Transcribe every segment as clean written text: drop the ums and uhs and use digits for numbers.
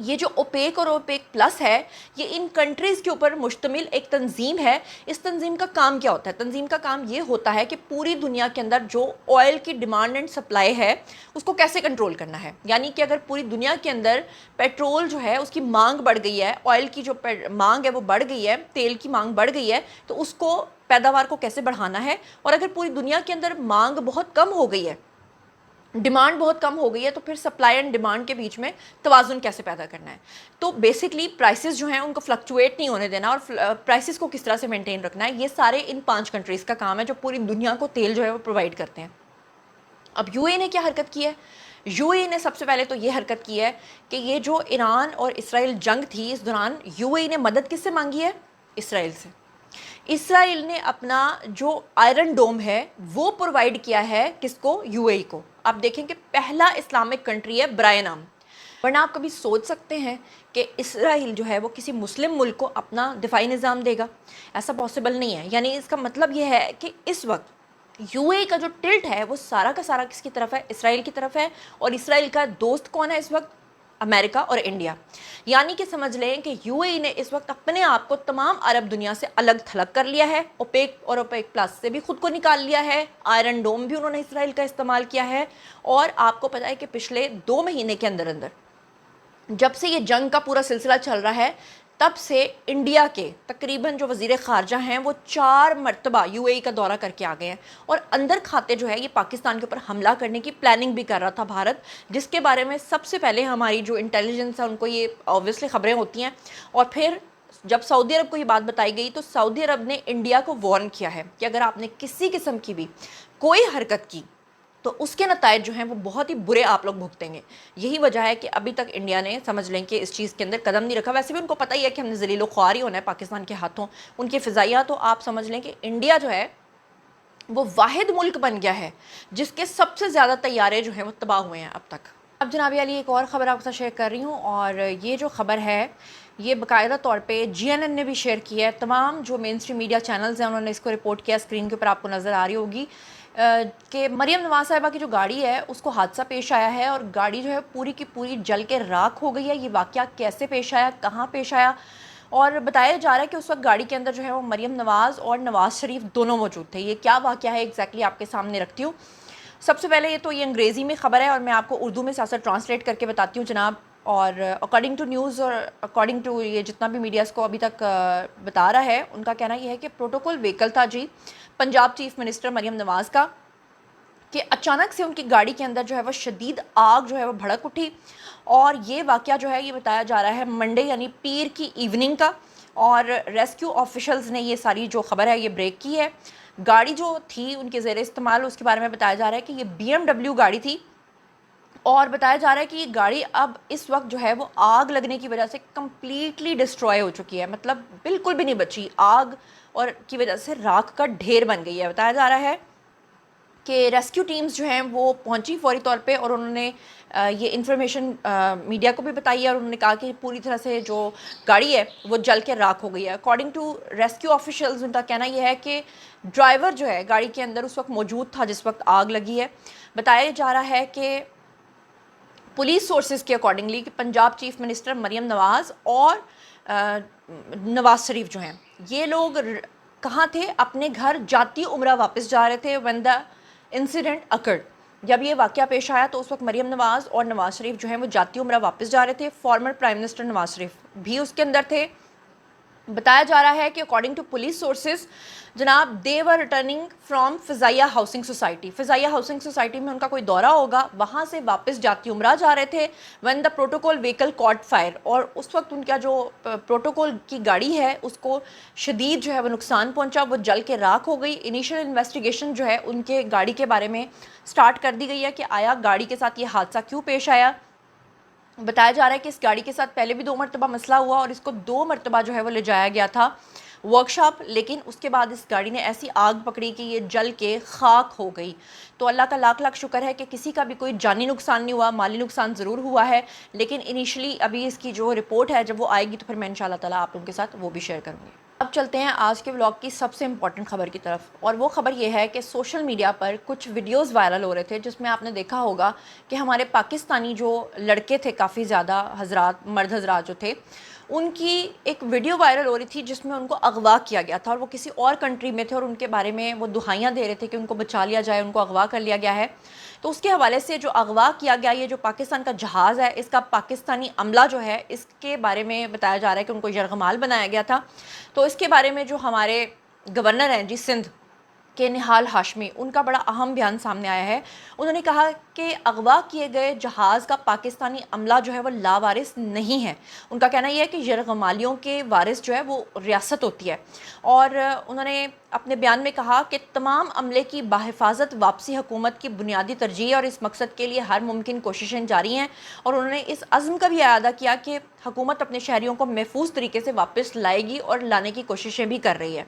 یہ جو اوپیک اور اوپیک پلس ہے یہ ان کنٹریز کے اوپر مشتمل ایک تنظیم ہے. اس تنظیم کا کام کیا ہوتا ہے؟ تنظیم کا کام یہ ہوتا ہے کہ پوری دنیا کے اندر جو آئل کی ڈیمانڈ اینڈ سپلائی ہے اس کو کیسے کنٹرول کرنا ہے. یعنی کہ اگر پوری دنیا کے اندر پیٹرول جو ہے اس کی مانگ بڑھ گئی ہے، آئل کی جو مانگ ہے وہ بڑھ گئی ہے، تیل کی مانگ بڑھ گئی ہے، تو اس کو پیداوار کو کیسے بڑھانا ہے. اور اگر پوری دنیا کے اندر مانگ بہت کم ہو گئی ہے، ڈیمانڈ بہت کم ہو گئی ہے، تو پھر سپلائی اینڈ ڈیمانڈ کے بیچ میں توازن کیسے پیدا کرنا ہے. تو بیسکلی پرائسز جو ہیں ان کو فلکچویٹ نہیں ہونے دینا اور پرائسز کو کس طرح سے مینٹین رکھنا ہے، یہ سارے ان 5 کنٹریز کا کام ہے جو پوری دنیا کو تیل جو ہے وہ پرووائڈ کرتے ہیں. اب یو اے نے کیا حرکت کی ہے؟ یو اے نے سب سے پہلے تو یہ حرکت کی ہے کہ یہ جو ایران اور اسرائیل جنگ تھی اس دوران یو اے نے مدد کس سے مانگی ہے؟ اسرائیل سے. اسرائیل نے اپنا جو آئرن ڈوم ہے وہ پرووائڈ کیا ہے کس کو؟ یو اے کو. آپ دیکھیں کہ پہلا اسلامک کنٹری ہے برائے نام. ورنہ آپ کبھی سوچ سکتے ہیں کہ اسرائیل جو ہے وہ کسی مسلم ملک کو اپنا دفاعی نظام دے گا؟ ایسا پاسبل نہیں ہے. یعنی اس کا مطلب یہ ہے کہ اس وقت یو اے کا جو ٹلٹ ہے وہ سارا کا سارا کس کی طرف ہے؟ اسرائیل کی طرف ہے. اور اسرائیل کا دوست کون ہے اس وقت؟ امریکہ اور انڈیا. یعنی کہ سمجھ لیں کہ یو اے نے اس وقت اپنے آپ کو تمام عرب دنیا سے الگ تھلگ کر لیا ہے. اوپیک اور اوپیک پلس سے بھی خود کو نکال لیا ہے. آئرن ڈوم بھی انہوں نے اسرائیل کا استعمال کیا ہے. اور آپ کو پتہ ہے کہ پچھلے 2 مہینے کے اندر جب سے یہ جنگ کا پورا سلسلہ چل رہا ہے تب سے انڈیا کے تقریباً جو وزیر خارجہ ہیں وہ 4 مرتبہ یو اے کا دورہ کر کے آ گئے ہیں. اور اندر کھاتے جو ہے یہ پاکستان کے اوپر حملہ کرنے کی پلاننگ بھی کر رہا تھا بھارت، جس کے بارے میں سب سے پہلے ہماری جو انٹیلیجنس ہے ان کو یہ آبویسلی خبریں ہوتی ہیں. اور پھر جب سعودی عرب کو یہ بات بتائی گئی تو سعودی عرب نے انڈیا کو وارن کیا ہے کہ اگر آپ نے کسی قسم کی بھی کوئی حرکت کی تو اس کے نتائج جو ہیں وہ بہت ہی برے آپ لوگ بھگتیں گے. یہی وجہ ہے کہ ابھی تک انڈیا نے سمجھ لیں کہ اس چیز کے اندر قدم نہیں رکھا. ویسے بھی ان کو پتہ ہی ہے کہ ہم نے ذلیل و خوار ہی ہونا ہے پاکستان کے ہاتھوں. ان کی فضائیہ تو آپ سمجھ لیں کہ انڈیا جو ہے وہ واحد ملک بن گیا ہے جس کے سب سے زیادہ طیارے جو ہیں وہ تباہ ہوئے ہیں اب تک. اب جناب علی ایک اور خبر آپ کے ساتھ شیئر کر رہی ہوں، اور یہ جو خبر ہے یہ باقاعدہ طور پہ جی این این نے بھی شیئر کی ہے. تمام جو مین اسٹریم میڈیا چینلز ہیں انہوں نے اس کو رپورٹ کیا. اسکرین کے اوپر آپ کو نظر آ رہی ہوگی کہ مریم نواز صاحبہ کی جو گاڑی ہے اس کو حادثہ پیش آیا ہے اور گاڑی جو ہے پوری کی پوری جل کے راکھ ہو گئی ہے. یہ واقعہ کیسے پیش آیا، کہاں پیش آیا؟ اور بتایا جا رہا ہے کہ اس وقت گاڑی کے اندر جو ہے وہ مریم نواز اور نواز شریف دونوں موجود تھے. یہ کیا واقعہ ہے ایگزیکٹلی آپ کے سامنے رکھتی ہوں. سب سے پہلے یہ انگریزی میں خبر ہے اور میں آپ کو اردو میں ساتھ ٹرانسلیٹ کر کے بتاتی ہوں جناب. اور اکارڈنگ ٹو نیوز اور اکارڈنگ ٹو یہ جتنا بھی میڈیاز کو ابھی تک بتا رہا ہے ان کا کہنا یہ ہے کہ پروٹوکول وہیکل تھا جی پنجاب چیف منسٹر مریم نواز کا، کہ اچانک سے ان کی گاڑی کے اندر جو ہے وہ شدید آگ جو ہے وہ بھڑک اٹھی. اور یہ واقعہ جو ہے یہ بتایا جا رہا ہے منڈے یعنی پیر کی ایوننگ کا. اور ریسکیو آفیشلز نے یہ ساری جو خبر ہے یہ بریک کی ہے. گاڑی جو تھی ان کے زیر استعمال اس کے بارے میں بتایا جا رہا ہے کہ یہ بی ایم ڈبلیو گاڑی تھی، اور بتایا جا رہا ہے کہ یہ گاڑی اب اس وقت جو ہے وہ آگ لگنے کی وجہ سے کمپلیٹلی ڈسٹروائے ہو چکی ہے. مطلب بالکل بھی نہیں بچی، آگ اور کی وجہ سے راکھ کا ڈھیر بن گئی ہے. بتایا جا رہا ہے کہ ریسکیو ٹیمز جو ہیں وہ پہنچی فوری طور پہ اور انہوں نے یہ انفارمیشن میڈیا کو بھی بتائی ہے. اور انہوں نے کہا کہ پوری طرح سے جو گاڑی ہے وہ جل کے راکھ ہو گئی ہے. اکارڈنگ ٹو ریسکیو آفیشلز ان کا کہنا یہ ہے کہ ڈرائیور جو ہے گاڑی کے اندر اس وقت موجود تھا جس وقت آگ لگی ہے. بتایا جا رہا ہے کہ پولیس سورسز کے اکارڈنگلی کہ پنجاب چیف منسٹر مریم نواز اور نواز شریف جو ہیں یہ لوگ کہاں تھے؟ اپنے گھر جاتی عمرہ واپس جا رہے تھے. when the incident occurred، جب یہ واقعہ پیش آیا تو اس وقت مریم نواز اور نواز شریف جو ہیں وہ جاتی عمرہ واپس جا رہے تھے. Former prime minister Nawaz Sharif بھی اس کے اندر تھے. بتایا جا رہا ہے کہ اکارڈنگ ٹو پولیس سورسز جناب دے ور ریٹرننگ فرام فضائیہ ہاؤسنگ سوسائٹی. فضائیہ ہاؤسنگ سوسائٹی میں ان کا کوئی دورہ ہوگا، وہاں سے واپس جاتی عمرہ جا رہے تھے. when the protocol vehicle caught fire، اور اس وقت ان کا جو پروٹوکول کی گاڑی ہے اس کو شدید جو ہے وہ نقصان پہنچا، وہ جل کے راکھ ہو گئی. انیشیل انویسٹیگیشن جو ہے ان کے گاڑی کے بارے میں سٹارٹ کر دی گئی ہے کہ آیا گاڑی کے ساتھ یہ حادثہ کیوں پیش آیا. بتایا جا رہا ہے کہ اس گاڑی کے ساتھ پہلے بھی 2 مرتبہ مسئلہ ہوا اور اس کو 2 مرتبہ جو ہے وہ لے جایا گیا تھا ورکشاپ، لیکن اس کے بعد اس گاڑی نے ایسی آگ پکڑی کہ یہ جل کے خاک ہو گئی. تو اللہ کا لاکھ لاکھ شکر ہے کہ کسی کا بھی کوئی جانی نقصان نہیں ہوا، مالی نقصان ضرور ہوا ہے. لیکن انیشلی ابھی اس کی جو رپورٹ ہے جب وہ آئے گی تو پھر میں انشاءاللہ تعالیٰ آپ لوگوں کے ساتھ وہ بھی شیئر کروں گی. اب اب چلتے ہیں آج کے ولاگ کی سب سے امپورٹنٹ خبر کی طرف، اور وہ خبر یہ ہے کہ سوشل میڈیا پر کچھ ویڈیوز وائرل ہو رہے تھے جس میں آپ نے دیکھا ہوگا کہ ہمارے پاکستانی جو لڑکے تھے، کافی زیادہ حضرات، مرد حضرات جو تھے، ان کی ایک ویڈیو وائرل ہو رہی تھی جس میں ان کو اغوا کیا گیا تھا، اور وہ کسی اور کنٹری میں تھے اور ان کے بارے میں وہ دہائیاں دے رہے تھے کہ ان کو بچا لیا جائے، ان کو اغوا کر لیا گیا ہے۔ تو اس کے حوالے سے جو اغوا کیا گیا، یہ جو پاکستان کا جہاز ہے، اس کا پاکستانی عملہ جو ہے، اس کے بارے میں بتایا جا رہا ہے کہ ان کو یرغمال بنایا گیا تھا۔ تو اس کے بارے میں جو ہمارے گورنر ہیں سندھ کے، نہال ہاشمی، ان کا بڑا اہم بیان سامنے آیا ہے۔ انہوں نے کہا کہ اغوا کیے گئے جہاز کا پاکستانی عملہ جو ہے وہ لاوارث نہیں ہے۔ ان کا کہنا یہ ہے کہ یرغمالیوں کے وارث جو ہے وہ ریاست ہوتی ہے، اور انہوں نے اپنے بیان میں کہا کہ تمام عملے کی بحفاظت واپسی حکومت کی بنیادی ترجیح ہے، اور اس مقصد کے لیے ہر ممکن کوششیں جاری ہیں، اور انہوں نے اس عزم کا بھی اعادہ کیا کہ حکومت اپنے شہریوں کو محفوظ طریقے سے واپس لائے گی اور لانے کی کوششیں بھی کر رہی ہے۔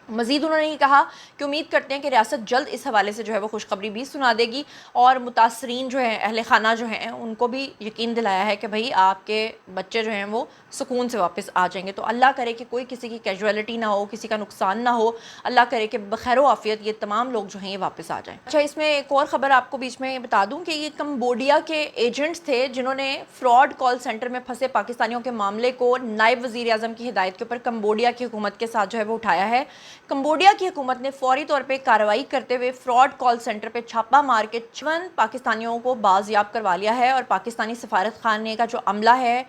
مزید انہوں نے یہ کہا کہ امید کرتے ہیں کہ ریاست جلد اس حوالے سے جو ہے وہ خوشخبری بھی سنا دے گی، اور متاثرین جو ہیں، اہل خانہ جو ہیں، ان کو بھی یقین دلایا ہے کہ بھئی آپ کے بچے جو ہیں وہ سکون سے واپس آ جائیں گے۔ تو اللہ کرے کہ کوئی کسی کی کیجویلٹی نہ ہو، کسی کا نقصان نہ ہو، اللہ کرے کہ بخیر و عافیت یہ تمام لوگ جو ہیں یہ واپس آ جائیں۔ اچھا، اس میں ایک اور خبر آپ کو بیچ میں بتا دوں کہ یہ کمبوڈیا کے ایجنٹس تھے جنہوں نے فراڈ کال سینٹر میں پھنسے پاکستانیوں کے معاملے کو نائب وزیر اعظم کی ہدایت کے اوپر کمبوڈیا کی حکومت کے ساتھ جو ہے وہ اٹھایا ہے۔ کمبوڈیا کی حکومت نے فوری طور پہ کارروائی کرتے ہوئے فراڈ کال سینٹر پہ چھاپہ مار کے 56 پاکستانیوں کو بازیاب کروا لیا ہے، اور پاکستانی سفارت خانے کا جو عملہ ہے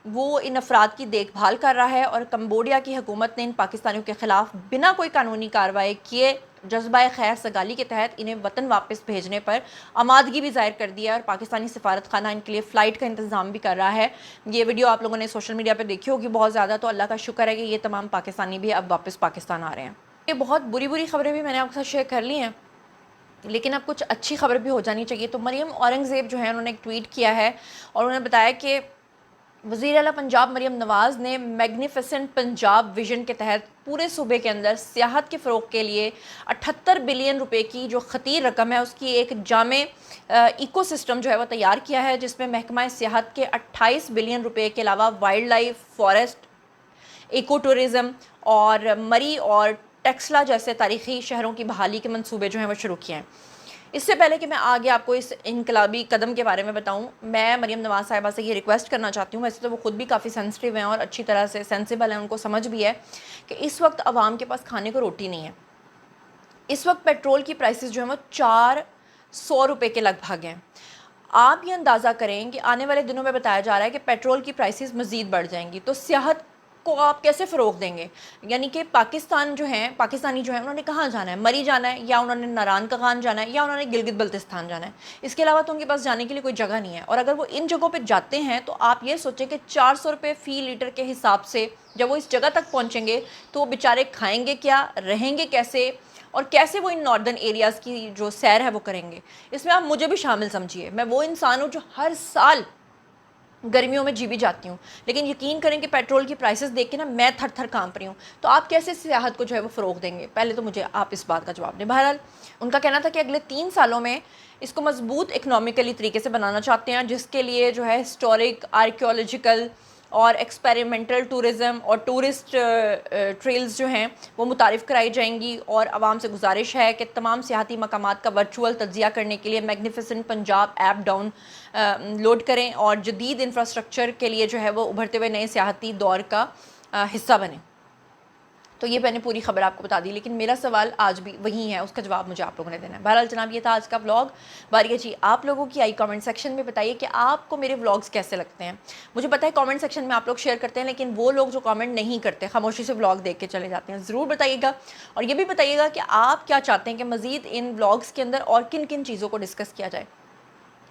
وہ ان افراد کی دیکھ بھال کر رہا ہے، اور کمبوڈیا کی حکومت نے ان پاکستانیوں کے خلاف بنا کوئی قانونی کارروائی کیے جذبہ خیر سگالی کے تحت انہیں وطن واپس بھیجنے پر آمادگی بھی ظاہر کر دی ہے، اور پاکستانی سفارت خانہ ان کے لیے فلائٹ کا انتظام بھی کر رہا ہے۔ یہ ویڈیو آپ لوگوں نے سوشل میڈیا پہ دیکھی ہوگی بہت زیادہ، تو اللہ کا شکر ہے کہ یہ تمام پاکستانی بھی اب واپس پاکستان آ رہے ہیں۔ یہ بہت بری خبریں بھی میں نے آپ کے ساتھ شیئر کر لی ہیں، لیکن اب کچھ اچھی خبر بھی ہو جانی چاہیے۔ تو مریم اورنگزیب جو ہے، انہوں نے ایک ٹویٹ کیا ہے اور انہوں نے بتایا کہ وزیر اعلیٰ پنجاب مریم نواز نے میگنیفیسنٹ پنجاب ویژن کے تحت پورے صوبے کے اندر سیاحت کے فروغ کے لیے 78 بلین روپے کی جو خطیر رقم ہے، اس کی ایک جامع ایکو سسٹم جو ہے وہ تیار کیا ہے، جس میں محکمہ سیاحت کے 28 بلین روپے کے علاوہ wildlife, forest, ecotourism اور مری اور ٹیکسلا جیسے تاریخی شہروں کی بحالی کے منصوبے جو ہیں وہ شروع کیے ہیں۔ اس سے پہلے کہ میں آگے آپ کو اس انقلابی قدم کے بارے میں بتاؤں، میں مریم نواز صاحبہ سے یہ ریکویسٹ کرنا چاہتی ہوں، ویسے تو وہ خود بھی کافی سینسٹیو ہیں اور اچھی طرح سے سینسیبل ہیں، ان کو سمجھ بھی ہے کہ اس وقت عوام کے پاس کھانے کو روٹی نہیں ہے۔ اس وقت پیٹرول کی پرائسز جو ہیں وہ 400 روپے کے لگ بھگ ہیں۔ آپ یہ اندازہ کریں کہ آنے والے دنوں میں بتایا جا رہا ہے کہ پیٹرول کی پرائسز مزید بڑھ جائیں گی، تو سیاحت کو آپ کیسے فروغ دیں گے؟ یعنی کہ پاکستانی جو ہیں انہوں نے کہاں جانا ہے؟ مری جانا ہے، یا انہوں نے ناران کغان جانا ہے، یا انہوں نے گلگت بلتستان جانا ہے؟ اس کے علاوہ تو ان کے پاس جانے کے لیے کوئی جگہ نہیں ہے، اور اگر وہ ان جگہوں پہ جاتے ہیں تو آپ یہ سوچیں کہ 400 روپے فی لیٹر کے حساب سے جب وہ اس جگہ تک پہنچیں گے تو وہ بیچارے کھائیں گے کیا، رہیں گے کیسے، اور کیسے وہ ان ناردرن ایریاز کی جو سیر ہے وہ کریں گے؟ اس میں آپ مجھے بھی شامل سمجھیے۔ میں وہ انسان ہوں جو ہر سال گرمیوں میں جی بھی جاتی ہوں، لیکن یقین کریں کہ پیٹرول کی پرائسز دیکھ کے نا میں تھر تھر کانپ رہی ہوں۔ تو آپ کیسے سیاحت کو جو ہے وہ فروغ دیں گے؟ پہلے تو مجھے آپ اس بات کا جواب دیں۔ بہرحال ان کا کہنا تھا کہ اگلے 3 سالوں میں اس کو مضبوط اکنامیکلی طریقے سے بنانا چاہتے ہیں، جس کے لیے جو ہے ہسٹورک، آرکیولوجیکل اور ایکسپیریمنٹل ٹورزم اور ٹورسٹ ٹریلز جو ہیں وہ متعارف کرائی جائیں گی، اور عوام سے گزارش ہے کہ تمام سیاحتی مقامات کا ورچوئل تجزیہ کرنے کے لیے magnificent Punjab app download کریں، اور جدید انفراسٹرکچر کے لیے جو ہے وہ ابھرتے ہوئے نئے سیاحتی دور کا حصہ بنیں۔ تو یہ میں نے پوری خبر آپ کو بتا دی، لیکن میرا سوال آج بھی وہی ہے، اس کا جواب مجھے آپ لوگوں نے دینا ہے۔ بہرحال جناب، یہ تھا آج کا ولاگ۔ باری جی آپ لوگوں کی آئی کامنٹ سیکشن میں بتائیے کہ آپ کو میرے ولاگز کیسے لگتے ہیں۔ مجھے پتہ ہے کامنٹ سیکشن میں آپ لوگ شیئر کرتے ہیں، لیکن وہ لوگ جو کامنٹ نہیں کرتے، خاموشی سے ولاگ دیکھ کے چلے جاتے ہیں، ضرور بتائیے گا، اور یہ بھی بتائیے گا کہ آپ کیا چاہتے ہیں کہ مزید ان ولاگز کے اندر اور کن کن چیزوں کو ڈسکس کیا جائے۔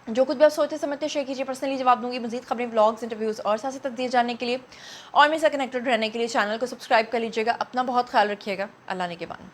جو کچھ بھی آپ سوچتے سمجھتے شیئر کیجیے، پرسنلی جواب دوں گی۔ مزید خبریں، ولاگز، انٹرویوز اور سیاسی تجزیے جاننے کے لیے اور میرے ساتھ کنیکٹڈ رہنے کے لیے چینل کو سبسکرائب کر لیجیے گا۔ اپنا بہت خیال رکھیے گا۔ اللہ نگہبان۔